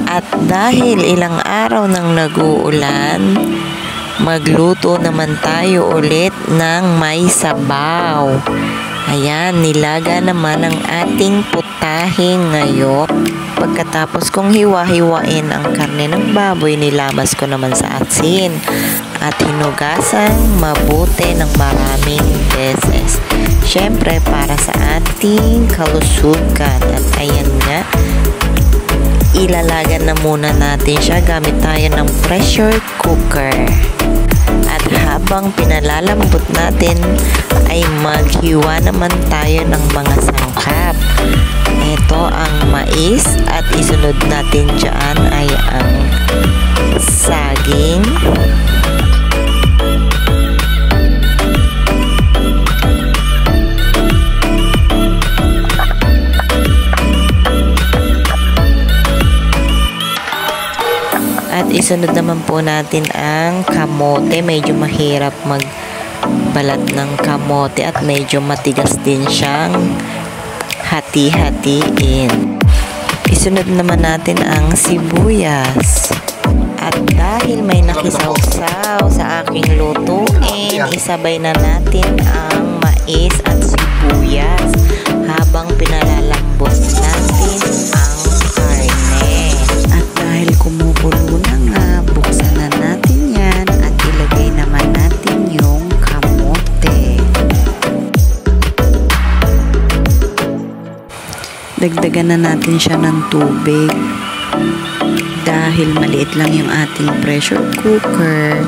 At dahil ilang araw nang nag-uulan, magluto naman tayo ulit ng may sabaw. Ayan, nilaga naman ang ating putahe ngayon. Pagkatapos kong hiwa-hiwain ang karne ng baboy, nilamas ko naman sa asin at hinugasan mabuti ng maraming beses. Siyempre, para sa ating kalusugan. At ayan nga, ilalagan na muna natin siya gamit tayo ng pressure cooker. At habang pinalalambot natin ay maghiwa naman tayo ng mga sangkap. Ito ang mais at isunod natin dyan ay ang saging, at isunod naman po natin ang kamote. Medyo mahirap magbalat ng kamote at medyo matigas din siyang hati-hatiin. Isunod naman natin ang sibuyas. At dahil may nakisawsaw sa aking lutuin, isabay na natin ang mais at sibuyas habang pinalalambot natin ang karne. At dahil kumukulo na nga, buksan na natin yan at ilagay naman natin yung kamote. Dagdagan na natin siya ng tubig. Dahil maliit lang yung ating pressure cooker,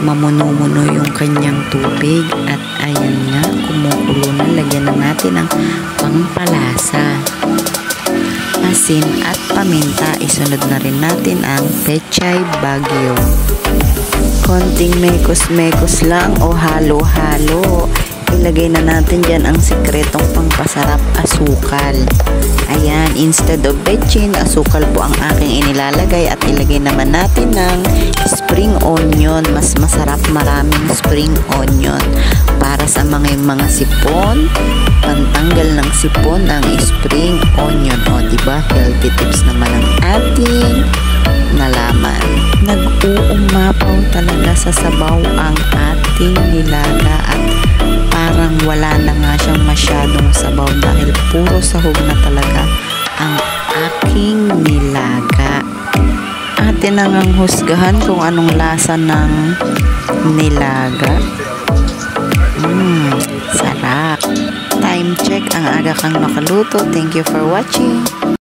mamuno-muno yung kanyang tubig. At ayan nga, kumukulo na. Lagyan na natin ng pangpalasa, asin at paminta. Isunod na rin natin ang pechay bagyo. Konting mekos-mekos lang o halo-halo. Ilagay na natin dyan ang sikretong pangpasarap, asukal. Ayan, instead of betchin, asukal po ang aking inilalagay. At ilagay naman natin ng spring onion. Mas masarap maraming spring onion. Para sa mga sipon, pantanggal ng sipon ang spring onion. O, diba? Healthy tips naman ang ating nalaman. Nag-uumapaw talaga sa sabaw ang ating nilaga at parang wala na nga siyang masyadong sabaw dahil puro sahog na talaga ang aking nilaga. Atin na ngang husgahan kung anong lasa ng nilaga. Sarap. Time check, ang aga kang nakaluto. Thank you for watching.